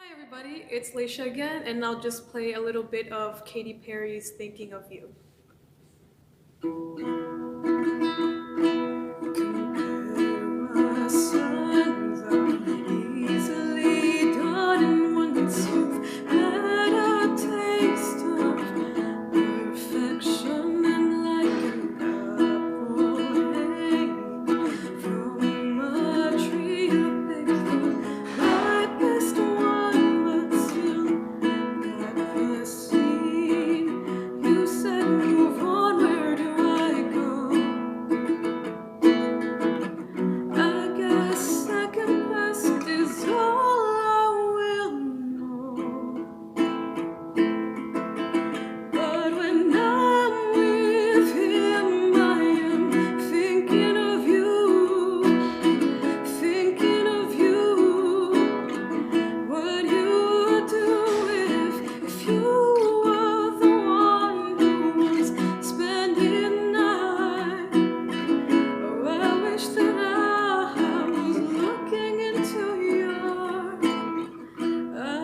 Hi everybody, it's Leisha again, and I'll just play a little bit of Katy Perry's Thinking of You. Comparisons are easily done, and once you've had a taste of perfection, and like an apple hanging from a tree, you pick the ripest one, but still got the seed. You said, move on, where do I go? I guess second best is all I will know. But when I'm with him, I am thinking of you, thinking of you. What you would do if you were the one who was spending the night. Oh, I wish that I was looking into your eyes.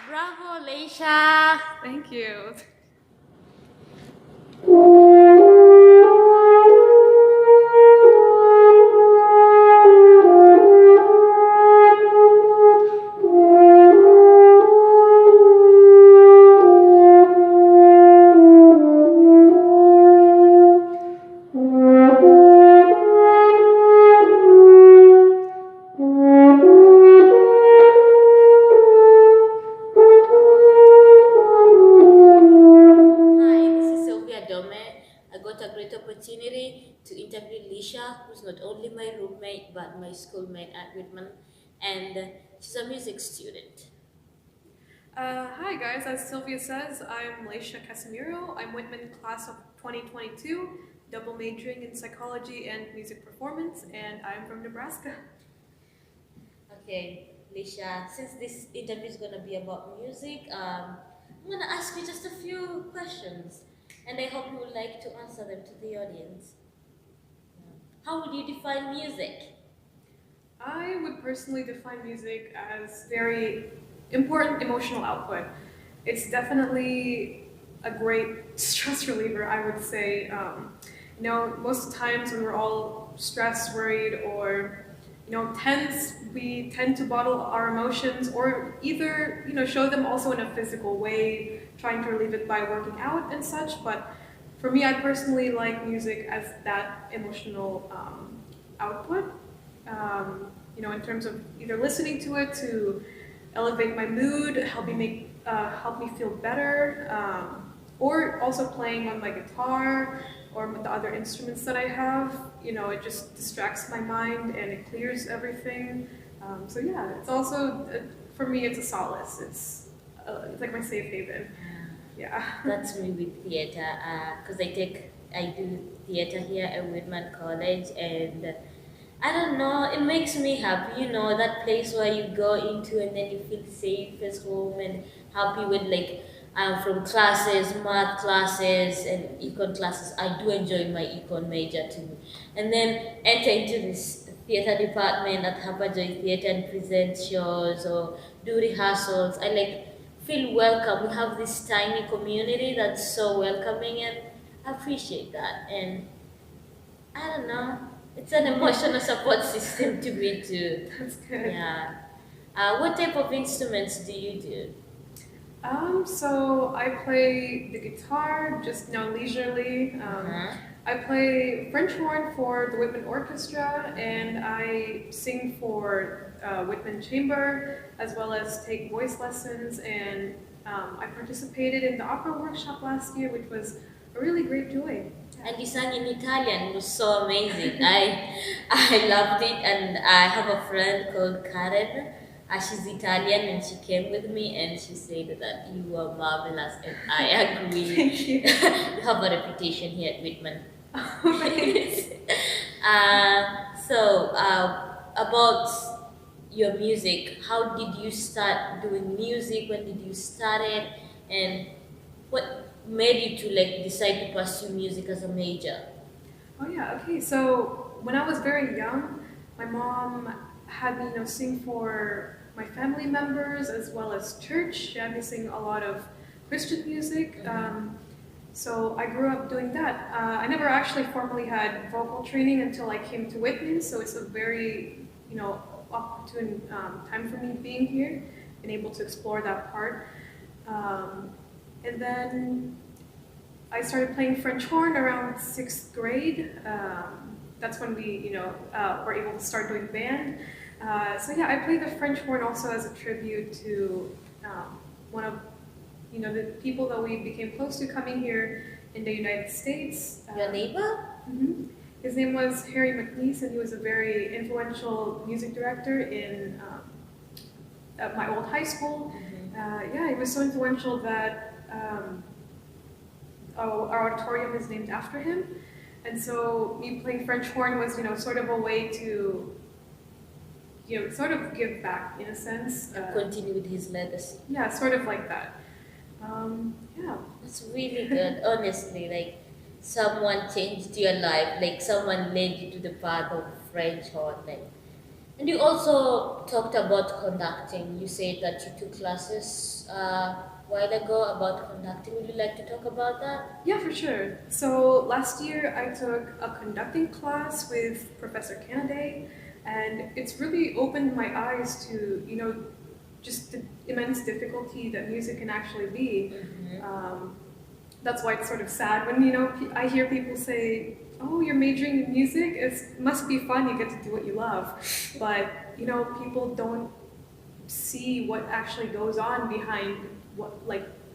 Bravo, Leisha! Thank you. Hi, this is Sylvia Adome. I got a great opportunity to interview Leisha, who's not only my roommate but my schoolmate at Whitman, and she's a music student. Hi guys, as Sylvia says, I'm Leisha Casimiro. I'm Whitman class of 2022, double majoring in psychology and music performance, and I'm from Nebraska. Okay, Leisha, since this interview is going to be about music, I'm going to ask you just a few questions, and I hope you would like to answer them to the audience. How would you define music? I would personally define music as very important emotional output. It's definitely a great stress reliever, I would say. Most times when we're all stressed, worried, or tense, we tend to bottle our emotions, or either show them also in a physical way, trying to relieve it by working out and such. But for me, I personally like music as that emotional output. In terms of either listening to it to elevate my mood, help me feel better, or also playing on my guitar or with the other instruments that I have. It just distracts my mind and it clears everything. So yeah, it's also for me, it's a solace. It's like my safe haven. Yeah. That's me with theater, because I do theater here at Whitman College, and I don't know, it makes me happy, that place where you go into and then you feel safe as home and happy with from classes, math classes and econ classes. I do enjoy my econ major too. And then enter into this theater department at Hapajoy Theater and present shows or do rehearsals. I feel welcome. We have this tiny community that's so welcoming, and I appreciate that. And I don't know. It's an emotional support system to me too. That's good. Yeah. What type of instruments do you do? So I play the guitar just leisurely. Uh-huh. I play French horn for the Whitman Orchestra, and I sing for Whitman Chamber, as well as take voice lessons. And I participated in the opera workshop last year, which was a really great joy. And you sang in Italian. It was so amazing. I loved it, and I have a friend called Karen. She's Italian, and she came with me, and she said that you were marvelous, and I agree. Thank you. You have a reputation here at Whitman. Thanks. About your music, how did you start doing music? When did you start it? And what made you to decide to pursue music as a major? Oh yeah, okay. So when I was very young, my mom had me, sing for my family members as well as church. She had me sing a lot of Christian music. So I grew up doing that. I never actually formally had vocal training until I came to Whitman. So it's a very, opportune time for me being here and able to explore that part. And then I started playing French horn around sixth grade. That's when we, were able to start doing band. So yeah, I play the French horn also as a tribute to one of, the people that we became close to coming here in the United States. Your neighbor? Mhm. His name was Harry McNeese, and he was a very influential music director in at my old high school. Yeah, he was so influential that our auditorium is named after him. And so me playing French horn was, sort of a way to, sort of give back in a sense. Continue with his legacy. Yeah, sort of like that. Yeah. It's really good, honestly. Like someone changed your life, like someone led you to the path of French horn. Like, and you also talked about conducting. You said that you took classes a while ago about conducting. Would you like to talk about that? Yeah, for sure. So last year I took a conducting class with Professor Kennedy, and it's really opened my eyes to, just the immense difficulty that music can actually be. That's why it's sort of sad when, I hear people say, oh, you're majoring in music, it must be fun, you get to do what you love. But, people don't see what actually goes on behind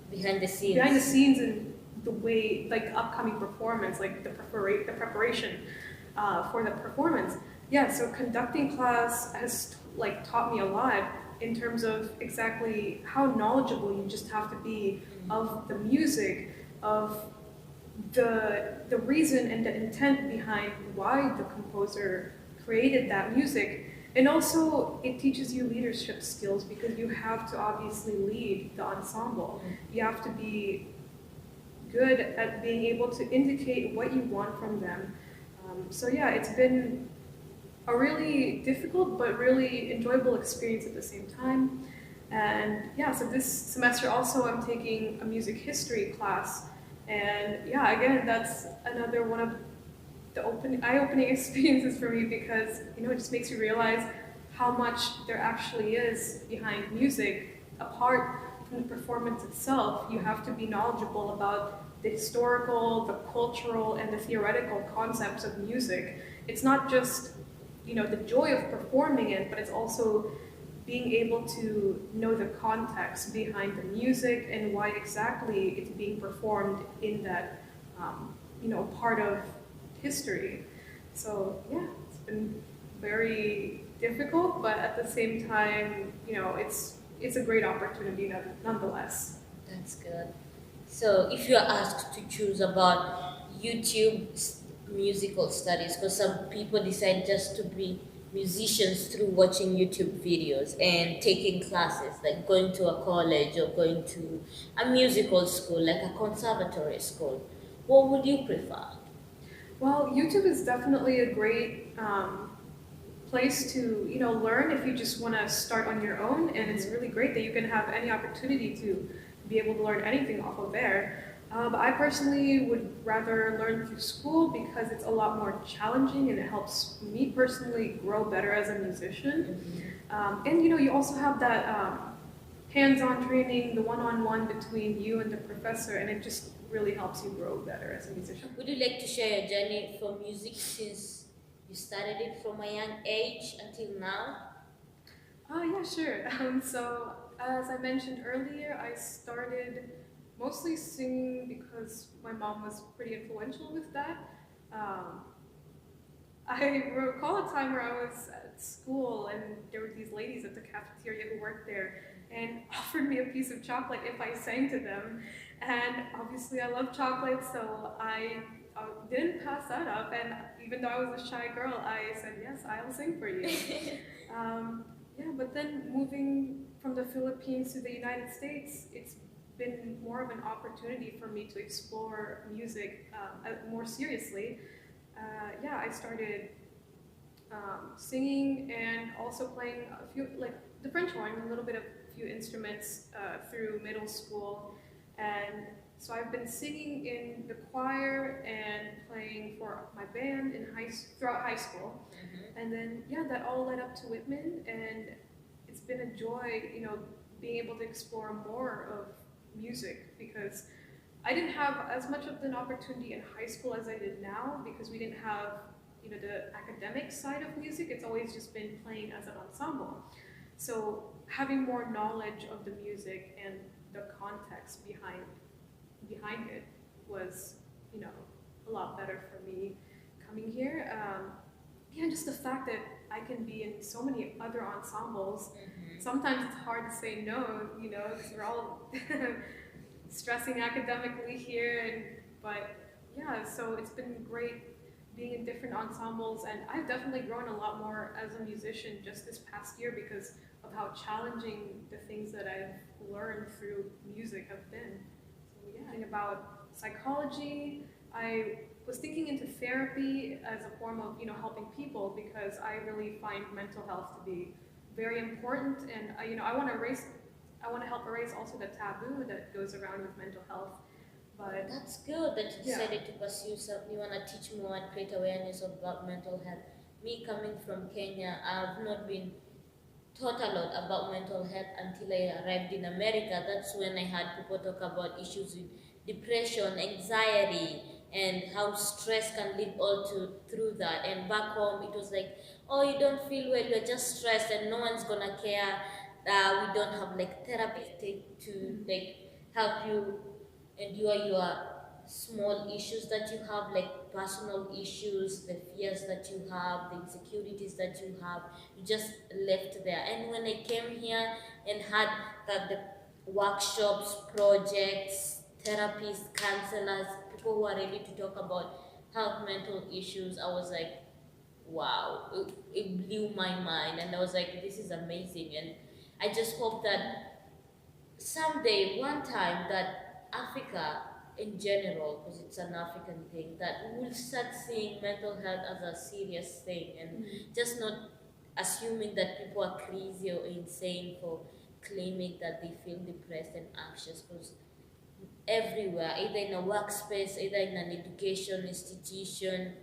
Behind the scenes. behind the scenes and the way, like upcoming performance, like the preparation for the performance. Yeah, so conducting class has taught me a lot in terms of exactly how knowledgeable you just have to be of the music, of the reason and the intent behind why the composer created that music. And also, it teaches you leadership skills because you have to obviously lead the ensemble. You have to be good at being able to indicate what you want from them. So yeah, it's been a really difficult but really enjoyable experience at the same time. And yeah, so this semester also I'm taking a music history class. And yeah, again, that's another one of the eye-opening experiences for me because, it just makes you realize how much there actually is behind music. Apart from the performance itself, you have to be knowledgeable about the historical, the cultural, and the theoretical concepts of music. It's not just, the joy of performing it, but it's also being able to know the context behind the music and why exactly it's being performed in that, part of history. So yeah, it's been very difficult, but at the same time, it's a great opportunity nonetheless. That's good. So, if you're asked to choose about YouTube musical studies, because some people decide just to be musicians through watching YouTube videos and taking classes, like going to a college or going to a musical school, like a conservatory school, what would you prefer? Well, YouTube is definitely a great place to learn if you just want to start on your own, and it's really great that you can have any opportunity to be able to learn anything off of there. But I personally would rather learn through school because it's a lot more challenging and it helps me personally grow better as a musician. And you also have that hands-on training, the one-on-one between you and the professor, and it just really helps you grow better as a musician. Would you like to share your journey for music since you started it from a young age until now? Yeah, sure. So, as I mentioned earlier, I started mostly singing because my mom was pretty influential with that. Um, I recall a time where I was at school and there were these ladies at the cafeteria who worked there and offered me a piece of chocolate if I sang to them. And obviously I love chocolate, so I didn't pass that up. And even though I was a shy girl, I said, yes, I'll sing for you. Yeah, but then moving from the Philippines to the United States, it's been more of an opportunity for me to explore music more seriously. yeah, I started singing and also playing a few, like the French horn, a little bit of a few instruments through middle school. And so I've been singing in the choir and playing for my band in throughout high school. And then, yeah, that all led up to Whitman, and it's been a joy, being able to explore more of music because I didn't have as much of an opportunity in high school as I did now because we didn't have, the academic side of music. It's always just been playing as an ensemble. So having more knowledge of the music and the context behind it was, a lot better for me coming here. Yeah, just the fact that I can be in so many other ensembles. Sometimes it's hard to say no, because we're all stressing academically here, but yeah, so it's been great being in different ensembles, and I've definitely grown a lot more as a musician just this past year because of how challenging the things that I've learned through music have been. So yeah, and about psychology, I was thinking into therapy as a form of helping people because I really find mental health to be very important, and I want to help erase also the taboo that goes around with mental health. But That's good that you yeah, decided to pursue something. You want to teach more and create awareness about mental health. Me coming from Kenya, I've not been taught a lot about mental health until I arrived in America. That's when I had people talk about issues with depression, anxiety, and how stress can lead all to through that. And back home, it was like, oh, you don't feel well, you're just stressed, and no one's gonna care. We don't have like therapy to like help you endure your small issues that you have, like personal issues, the fears that you have, the insecurities that you have, you just left there. And when I came here and had the workshops, projects, therapists, counselors, people who are ready to talk about health mental issues, I was like, wow, it blew my mind. And I was like, this is amazing. And I just hope that someday, one time, that Africa in general, because it's an African thing, that we'll start seeing mental health as a serious thing and just not assuming that people are crazy or insane for claiming that they feel depressed and anxious, because everywhere, either in a workspace, either in an education institution,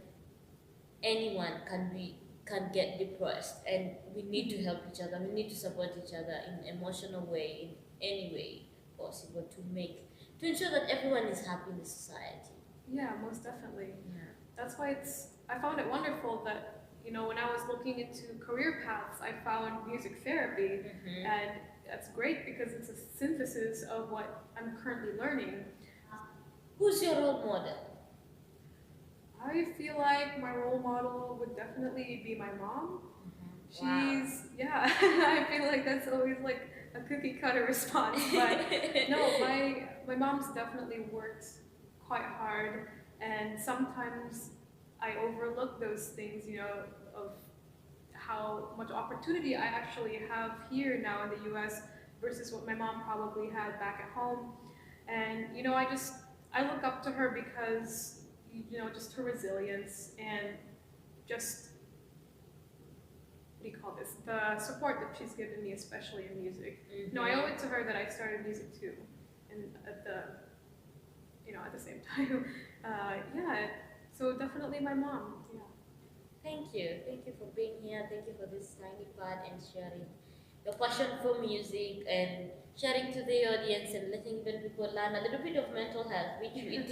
anyone can get depressed, and we need to help each other. We need to support each other in emotional way, in any way possible to ensure that everyone is happy in the society. yeah, most definitely. Yeah. That's why I found it wonderful that when I was looking into career paths, I found music therapy, and that's great because it's a synthesis of what I'm currently learning. Who's your role model? I feel like my role model would definitely be my mom. Wow. Yeah, I feel like that's always like a cookie cutter response, but no, my mom's definitely worked quite hard, and sometimes I overlook those things, of how much opportunity I actually have here now in the US versus what my mom probably had back at home. And I look up to her because just her resilience and just what do you call this? The support that she's given me, especially in music. No, I owe it to her that I started music too, and at the same time. Yeah, so definitely my mom. Yeah. Thank you. Thank you for being here. Thank you for this tiny part and sharing your passion for music and sharing to the audience and letting even people learn a little bit of mental health, which we didn't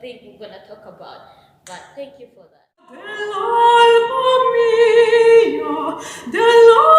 think we're going to talk about. But thank you for that. Dell'alba mia, dell'alba